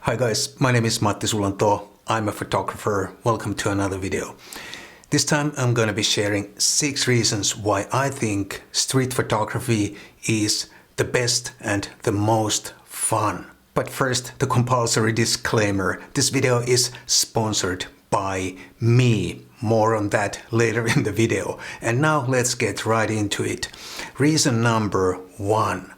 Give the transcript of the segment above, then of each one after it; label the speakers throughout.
Speaker 1: Hi guys, my name is Matti Sulanto. I'm a photographer. Welcome to another video. This time I'm going to be sharing 6 reasons why I think street photography is the best and the most fun. But first, the compulsory disclaimer. This video is sponsored by me. More on that later in the video. And now let's get right into it. Reason number 1.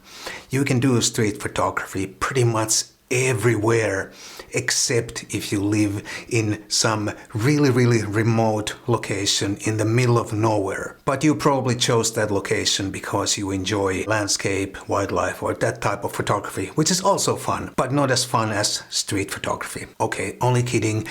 Speaker 1: You can do street photography pretty much everywhere, except if you live in some really remote location in the middle of nowhere. But you probably chose that location because you enjoy landscape, wildlife, or that type of photography, which is also fun, but not as fun as street photography. Okay, only kidding.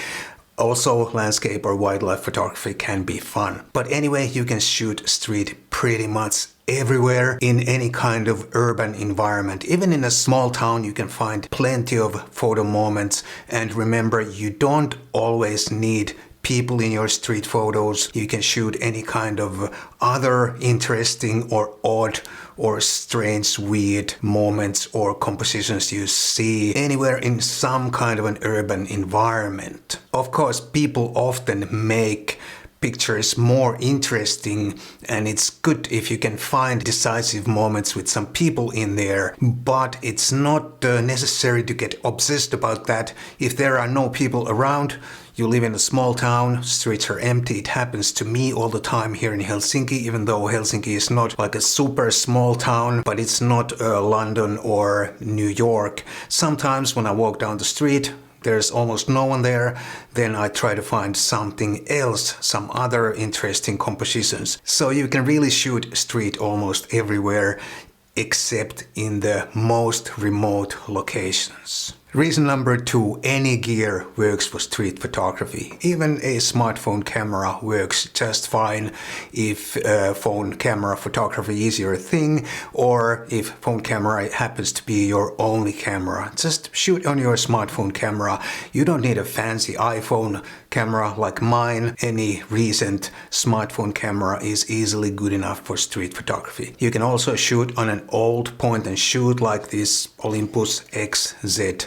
Speaker 1: Also, landscape or wildlife photography can be fun. But anyway, you can shoot street pretty much everywhere in any kind of urban environment. Even in a small town, you can find plenty of photo moments. And remember, you don't always need people in your street photos. You can shoot any kind of other interesting or odd or strange, weird moments or compositions you see anywhere in some kind of an urban environment. Of course, people often make pictures more interesting, and it's good if you can find decisive moments with some people in there, but it's not necessary to get obsessed about that. If there are no people around, you live in a small town, streets are empty. It happens to me all the time here in Helsinki, even though Helsinki is not like a super small town, but it's not London or New York. Sometimes when I walk down the street, there's almost no one there, then I try to find something else, some other interesting compositions. So you can really shoot street almost everywhere, except in the most remote locations. Reason number 2, any gear works for street photography. Even a smartphone camera works just fine if phone camera photography is your thing, or if phone camera happens to be your only camera. Just shoot on your smartphone camera. You don't need a fancy iPhone camera like mine. Any recent smartphone camera is easily good enough for street photography. You can also shoot on an old point and shoot like this Olympus XZ1.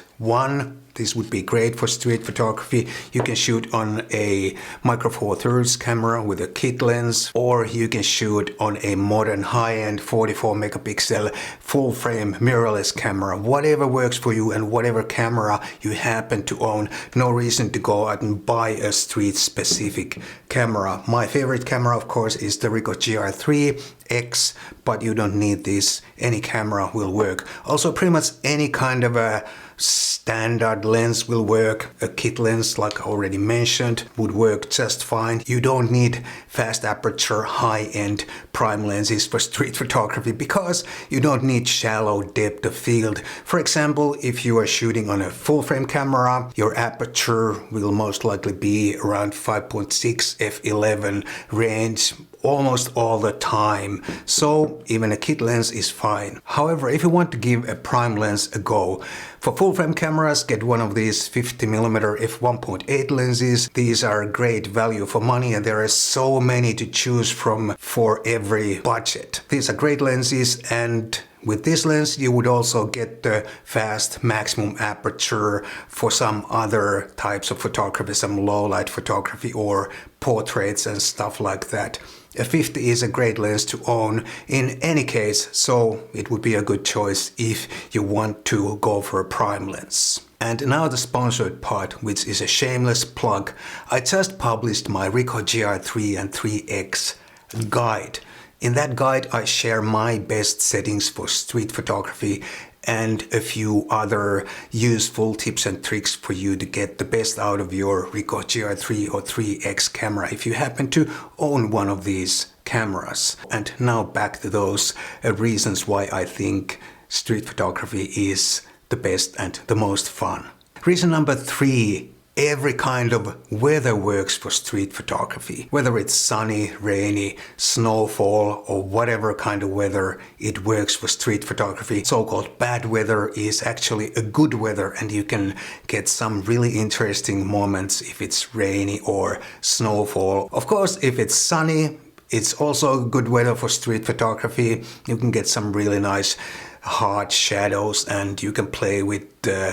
Speaker 1: This would be great for street photography. You can shoot on a Micro Four Thirds camera with a kit lens, or you can shoot on a modern high-end 44 megapixel full frame mirrorless camera. Whatever works for you and whatever camera you happen to own. No reason to go out and buy a street specific camera. My favorite camera, of course, is the Ricoh GR3X, but you don't need this. Any camera will work. Also, pretty much any kind of a standard lens will work. A kit lens, like I already mentioned, would work just fine. You don't need fast aperture, high-end prime lenses for street photography because you don't need shallow depth of field. For example, if you are shooting on a full-frame camera, your aperture will most likely be around 5.6 f11 range almost all the time, so even a kit lens is fine. However, if you want to give a prime lens a go, for full frame cameras, get one of these 50mm f1.8 lenses. These are great value for money, and there are so many to choose from for every budget. These are great lenses, and with this lens you would also get the fast maximum aperture for some other types of photography, some low light photography or portraits and stuff like that. A 50 is a great lens to own in any case, so it would be a good choice if you want to go for a prime lens. And now the sponsored part, which is a shameless plug. I just published my Ricoh GR3 and 3X guide. In that guide, I share my best settings for street photography and a few other useful tips and tricks for you to get the best out of your Ricoh GR3 or 3X camera if you happen to own one of these cameras. And now back to those reasons why I think street photography is the best and the most fun. Reason number 3. Every kind of weather works for street photography. Whether it's sunny, rainy, snowfall, or whatever kind of weather, it works for street photography. So-called bad weather is actually a good weather, and you can get some really interesting moments if it's rainy or snowfall. Of course, if it's sunny, it's also good weather for street photography. You can get some really nice hard shadows, and you can play with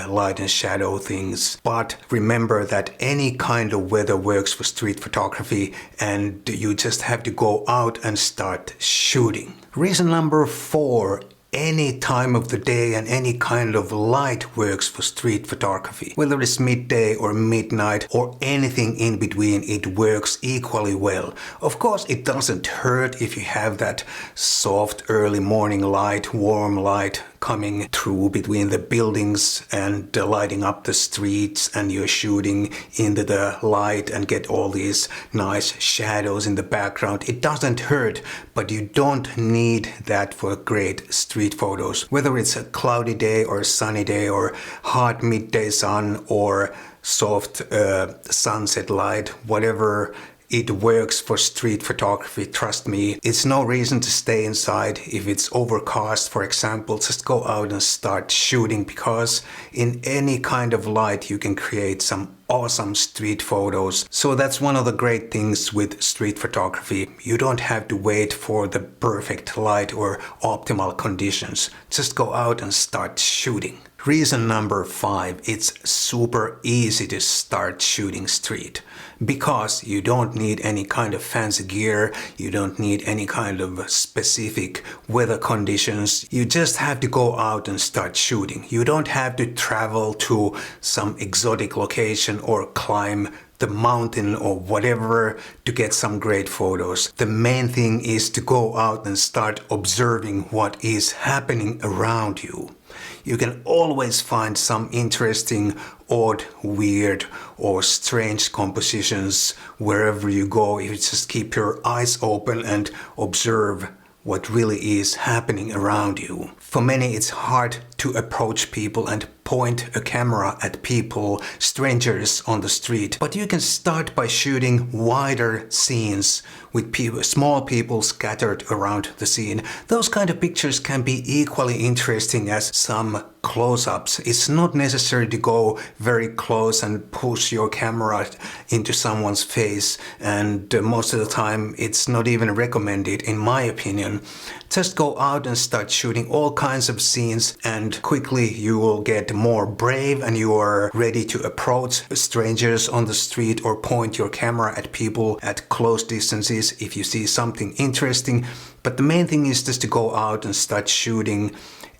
Speaker 1: light and shadow things. But remember that any kind of weather works for street photography, and you just have to go out and start shooting. Reason number 4. Any time of the day and any kind of light works for street photography. Whether it's midday or midnight or anything in between, it works equally well. Of course, it doesn't hurt if you have that soft early morning light, warm light coming through between the buildings and lighting up the streets, and you're shooting into the light and get all these nice shadows in the background. It doesn't hurt, but you don't need that for great street photos. Whether it's a cloudy day or a sunny day or hot midday sun or soft sunset light, whatever, it works for street photography, trust me. It's no reason to stay inside. If it's overcast, for example, just go out and start shooting, because in any kind of light you can create some awesome street photos. So that's one of the great things with street photography. You don't have to wait for the perfect light or optimal conditions. Just go out and start shooting. Reason number 5, it's super easy to start shooting street. Because you don't need any kind of fancy gear, you don't need any kind of specific weather conditions. You just have to go out and start shooting. You don't have to travel to some exotic location or climb the mountain or whatever to get some great photos. The main thing is to go out and start observing what is happening around you. You can always find some interesting, odd, weird or strange compositions wherever you go if you just keep your eyes open and observe what really is happening around you. For many, it's hard to approach people and point a camera at people, strangers on the street. But you can start by shooting wider scenes with people, small people scattered around the scene. Those kind of pictures can be equally interesting as some close-ups. It's not necessary to go very close and push your camera into someone's face, and most of the time it's not even recommended, in my opinion. Just go out and start shooting all kinds of scenes, and quickly you will get more brave and you are ready to approach strangers on the street or point your camera at people at close distances if you see something interesting. But the main thing is just to go out and start shooting,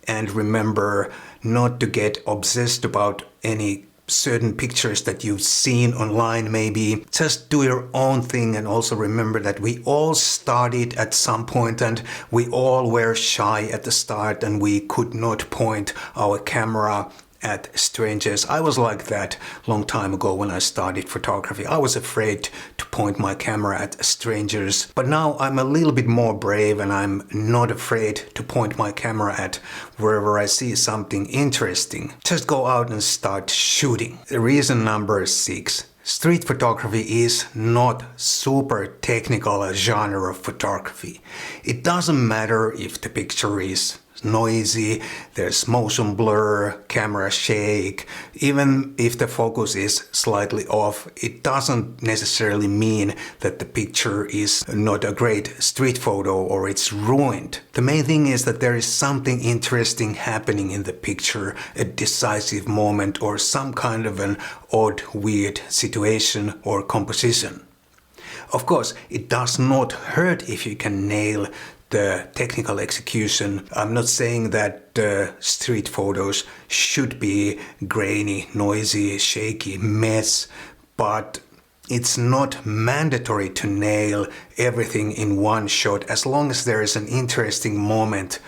Speaker 1: and remember not to get obsessed about any certain pictures that you've seen online maybe. Just do your own thing, and also remember that we all started at some point and we all were shy at the start and we could not point our camera at strangers. I was like that long time ago when I started photography. I was afraid to point my camera at strangers, but now I'm a little bit more brave and I'm not afraid to point my camera at wherever I see something interesting. Just go out and start shooting. Reason number 6. Street photography is not super technical genre of photography. It doesn't matter if the picture is noisy, there's motion blur, camera shake, even if the focus is slightly off, it doesn't necessarily mean that the picture is not a great street photo or it's ruined. The main thing is that there is something interesting happening in the picture, a decisive moment or some kind of an odd, weird situation or composition. Of course, it does not hurt if you can nail the technical execution. I'm not saying that street photos should be grainy, noisy, shaky mess, but it's not mandatory to nail everything in one shot as long as there is an interesting moment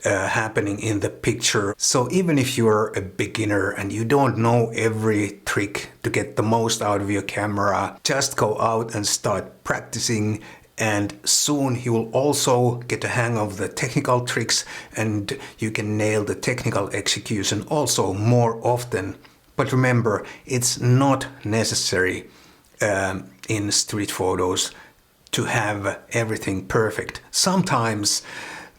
Speaker 1: happening in the picture. So even if you're a beginner and you don't know every trick to get the most out of your camera, just go out and start practicing, and soon you will also get a hang of the technical tricks and you can nail the technical execution also more often. But remember, it's not necessary in street photos to have everything perfect. Sometimes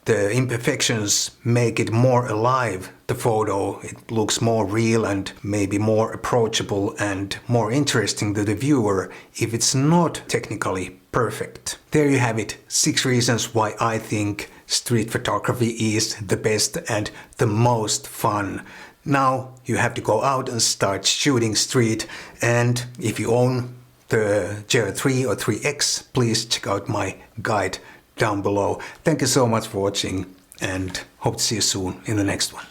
Speaker 1: the imperfections make it more alive, the photo. It looks more real and maybe more approachable and more interesting to the viewer if it's not technically perfect. There you have it, 6 reasons why I think street photography is the best and the most fun. Now you have to go out and start shooting street, and if you own the GR3 or 3X, please check out my guide down below. Thank you so much for watching and hope to see you soon in the next one.